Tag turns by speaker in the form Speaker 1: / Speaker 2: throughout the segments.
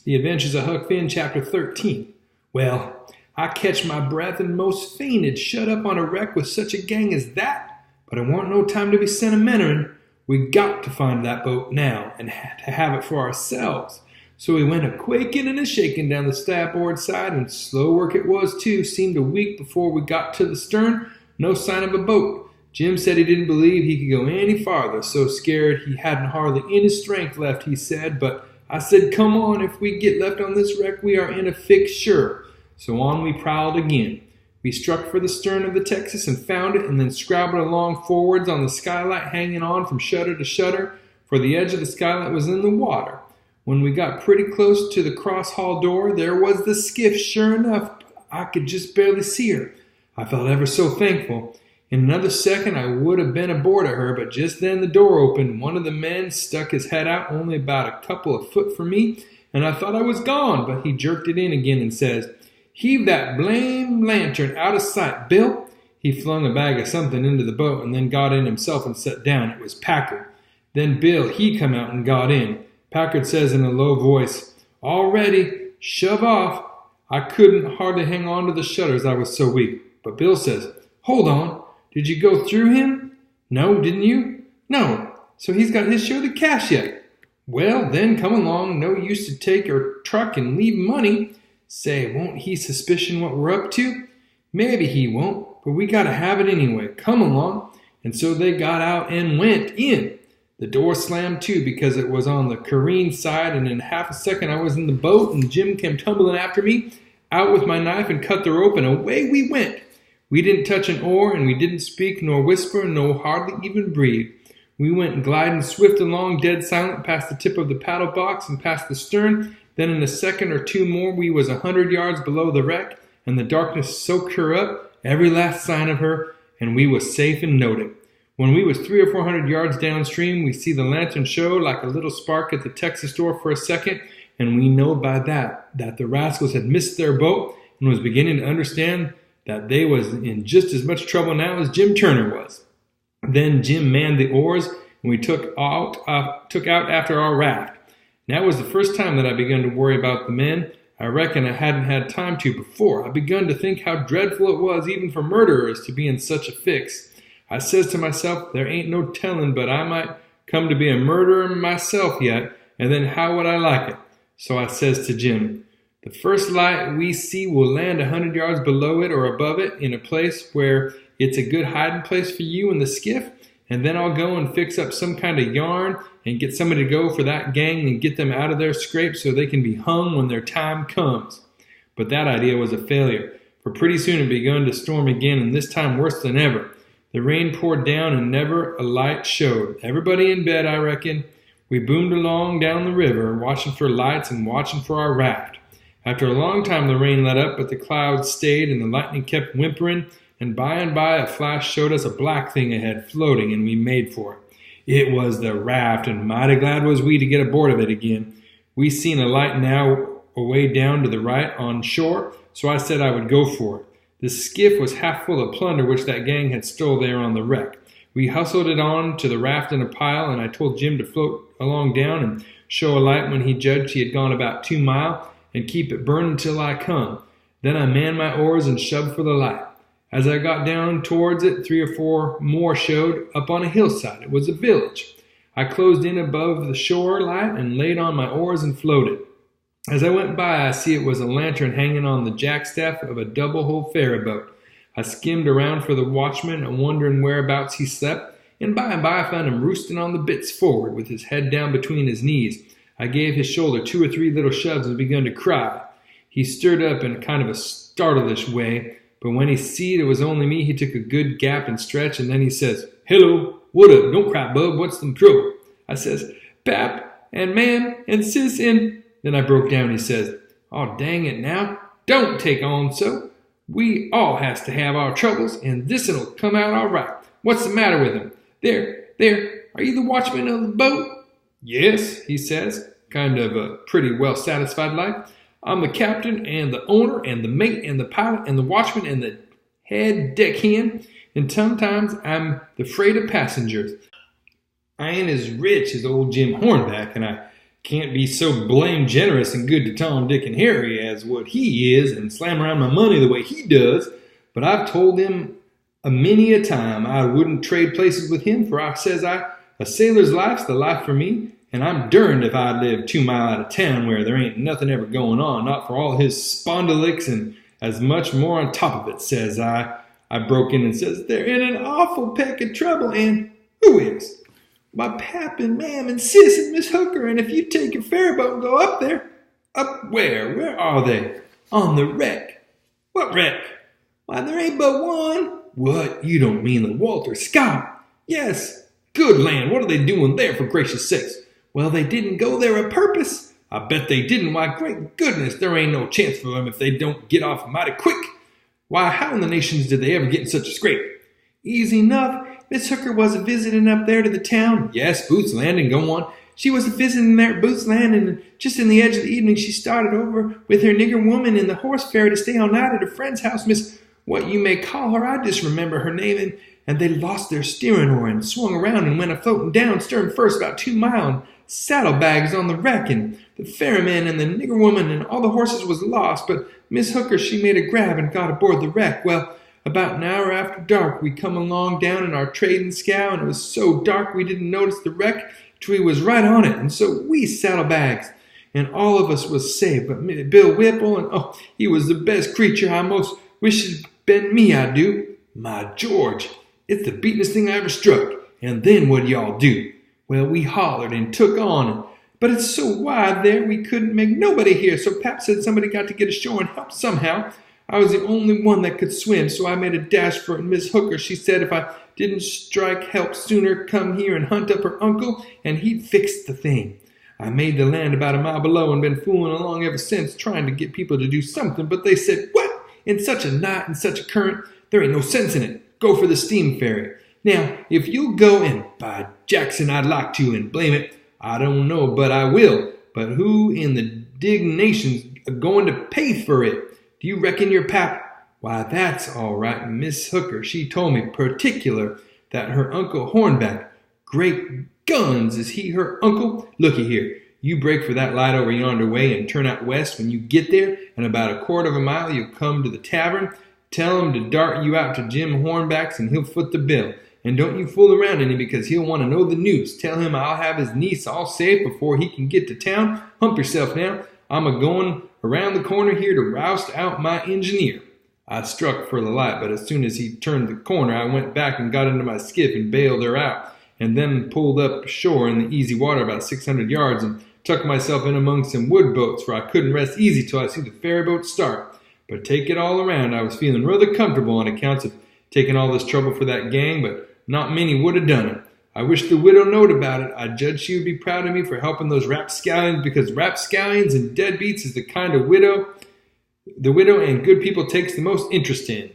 Speaker 1: The Adventures of Huck Finn, Chapter 13. Well, I catch my breath and most fainted, shut up on a wreck with such a gang as that. But it warn't no time to be sentimental. We got to find that boat now and to have it for ourselves. So we went a quaking and a shaking down the starboard side, and slow work it was too. Seemed a week before we got to the stern. No sign of a boat. Jim said he didn't believe he could go any farther, so scared he hadn't hardly any strength left, he said. But I said, come on, if we get left on this wreck, we are in a fix sure. So on we prowled again. We struck for the stern of the Texas and found it, and then scrabbled along forwards on the skylight, hanging on from shutter to shutter, for the edge of the skylight was in the water. When we got pretty close to the cross hall door, there was the skiff, sure enough. I could just barely see her. I felt ever so thankful. In another second, I would have been aboard of her, but just then the door opened. One of the men stuck his head out only about a couple of foot from me, and I thought I was gone, but he jerked it in again and says, "Heave that blame lantern out of sight, Bill." He flung a bag of something into the boat and then got in himself and sat down. It was Packard. Then Bill, he come out and got in. Packard says in a low voice, "All ready, shove off." I couldn't hardly hang on to the shutters, I was so weak. But Bill says, "Hold on. Did you go through him?" "No, didn't you?" "No. So he's got his share of the cash yet." "Well, then come along. No use to take our truck and leave money." "Say, won't he suspicion what we're up to?" "Maybe he won't, but we got to have it anyway. Come along." And so they got out and went in. The door slammed too because it was on the careen side, and in half a second I was in the boat, and Jim came tumbling after me, out with my knife and cut the rope, and away we went. We didn't touch an oar, and we didn't speak nor whisper, nor hardly even breathe. We went gliding swift along, dead silent, past the tip of the paddle box and past the stern. Then in a second or two more we was 100 yards below the wreck, and the darkness soaked her up, every last sign of her, and we was safe and knowed it. When we was 300 or 400 yards downstream, we see the lantern show like a little spark at the Texas door for a second, and we knowed by that the rascals had missed their boat and was beginning to understand that they was in just as much trouble now as Jim Turner was. Then Jim manned the oars, and we took out after our raft. That was the first time that I begun to worry about the men. I reckon I hadn't had time to before. I begun to think how dreadful it was even for murderers to be in such a fix. I says to myself, there ain't no telling but I might come to be a murderer myself yet, and then how would I like it? So I says to Jim, the first light we see will land 100 yards below it or above it in a place where it's a good hiding place for you and the skiff, and then I'll go and fix up some kind of yarn and get somebody to go for that gang and get them out of their scrape so they can be hung when their time comes. But that idea was a failure, for pretty soon it begun to storm again, and this time worse than ever. The rain poured down and never a light showed. Everybody in bed, I reckon. We boomed along down the river, watching for lights and watching for our raft. After a long time the rain let up, but the clouds stayed and the lightning kept whimpering, and by a flash showed us a black thing ahead floating, and we made for it. It was the raft, and mighty glad was we to get aboard of it again. We seen a light now away down to the right on shore, so I said I would go for it. The skiff was half full of plunder which that gang had stole there on the wreck. We hustled it on to the raft in a pile, and I told Jim to float along down and show a light when he judged he had gone about 2 miles, and keep it burning till I come. Then I manned my oars and shoved for the light. As I got down towards it, 3 or 4 more showed up on a hillside. It was a village. I closed in above the shore light and laid on my oars and floated. As I went by, I see it was a lantern hanging on the jackstaff of a double-hull ferry boat. I skimmed around for the watchman, wondering whereabouts he slept, and by I found him roosting on the bitts forward, with his head down between his knees. I gave his shoulder 2 or 3 little shoves and begun to cry. He stirred up in a kind of a startlish way, but when he seed it was only me, he took a good gap and stretch, and then he says, "Hello, what up? Don't cry, bub. What's the trouble?" I says, "Pap, and ma'am, and sis, and..." Then I broke down. He says, "Oh, dang it now. Don't take on so. We all has to have our troubles, and this'll come out all right. What's the matter with him? There, are you the watchman of the boat?" "Yes," he says, kind of pretty well satisfied like. "I'm the captain and the owner and the mate and the pilot and the watchman and the head deckhand, and sometimes I'm the freight of passengers. I ain't as rich as old Jim Hornback, and I can't be so blame generous and good to Tom, Dick, and Harry as what he is and slam around my money the way he does. But I've told him a many a time I wouldn't trade places with him, for a sailor's life's the life for me, and I'm derned if I live 2 miles out of town where there ain't nothing ever going on, not for all his spondylics and as much more on top of it, says I. I broke in and says, they're in an awful peck of trouble, and who is? My pap and mam and sis and Miss Hooker, and if you take your ferry boat and go up there. Up where? Where are they? On the wreck. What wreck? Why, there ain't but one. What? You don't mean the Walter Scott? Yes. Good land, what are they doing there, for gracious sakes? Well, they didn't go there a purpose. I bet they didn't. Why, great goodness, there ain't no chance for them if they don't get off mighty quick. Why, how in the nations did they ever get in such a scrape? Easy enough. Miss Hooker was a-visiting up there to the town. Yes, Boots Landing, go on. She was a-visiting there at Boots Landing, and just in the edge of the evening she started over with her nigger woman in the horse ferry to stay all night at a friend's house, Miss what you may call her, I just remember her name, and they lost their steering oar and swung around and went a-floating down stern first about 2 miles, and saddlebags on the wreck, and the ferryman and the nigger woman and all the horses was lost, but Miss Hooker, she made a grab and got aboard the wreck. Well, about an hour after dark, we come along down in our trading scow, and it was so dark we didn't notice the wreck till we was right on it, and so we saddlebags, and all of us was saved, but Bill Whipple, and oh, he was the best creature. I most wish it'd been me, I do. My George, it's the beatin'est thing I ever struck. And then what'd y'all do? Well, we hollered and took on, but it's so wide there we couldn't make nobody hear, so Pap said somebody got to get ashore and help somehow. I was the only one that could swim, so I made a dash for it, and Miss Hooker, she said if I didn't strike help sooner, come here and hunt up her uncle, and he'd fix the thing. I made the land about a mile below and been fooling along ever since, trying to get people to do something, but they said, what? In such a night and such a current, there ain't no sense in it. Go for the steam ferry. Now, if you'll go, and by Jackson I'd like to, and blame it, I don't know, but I will. But who in the dignation's going to pay for it? Do you reckon your pap? Why, that's all right. Miss Hooker, she told me particular that her Uncle Hornback, great guns, is he her uncle? Looky here. You break for that light over yonder way and turn out west. When you get there, in about a quarter of a mile, you'll come to the tavern. Tell him to dart you out to Jim Hornback's, and he'll foot the bill. And don't you fool around any, because he'll want to know the news. Tell him I'll have his niece all safe before he can get to town. Hump yourself now. I'm a-going around the corner here to roust out my engineer. I struck for the light, but as soon as he turned the corner, I went back and got into my skiff and bailed her out, and then pulled up shore in the easy water about 600 yards and tucked myself in among some wood boats, for I couldn't rest easy till I see the ferry boat start. But take it all around, I was feeling rather comfortable on accounts of taking all this trouble for that gang, but not many would have done it. I wish the widow knowed about it. I judge she would be proud of me for helping those rapscallions, because rapscallions and deadbeats is the kind of widow the widow and good people takes the most interest in.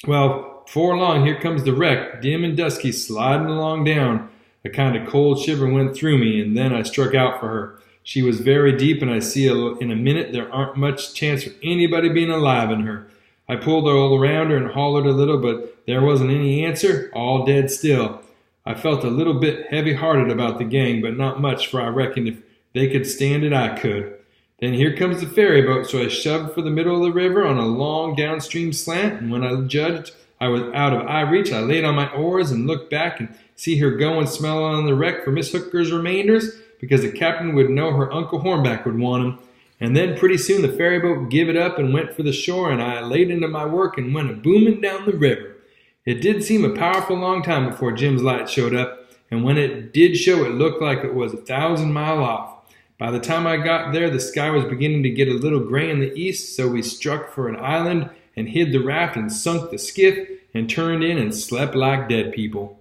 Speaker 1: Well, before long, here comes the wreck, dim and dusky, sliding along down. A kind of cold shiver went through me, and then I struck out for her. She was very deep, and I see in a minute there aren't much chance for anybody being alive in her. I pulled all around her and hollered a little, but there wasn't any answer, all dead still. I felt a little bit heavy-hearted about the gang, but not much, for I reckoned if they could stand it, I could. Then here comes the ferry boat, so I shoved for the middle of the river on a long downstream slant, and when I judged I was out of eye reach, I laid on my oars and looked back and see her go and smell on the wreck for Miss Hooker's remainders, because the captain would know her Uncle Hornback would want 'em. And then pretty soon the ferry boat give it up and went for the shore, and I laid into my work and went a-booming down the river. It did seem a powerful long time before Jim's light showed up, and when it did show, it looked like it was 1,000 miles off. By the time I got there, the sky was beginning to get a little gray in the east, so we struck for an island and hid the raft and sunk the skiff and turned in and slept like dead people.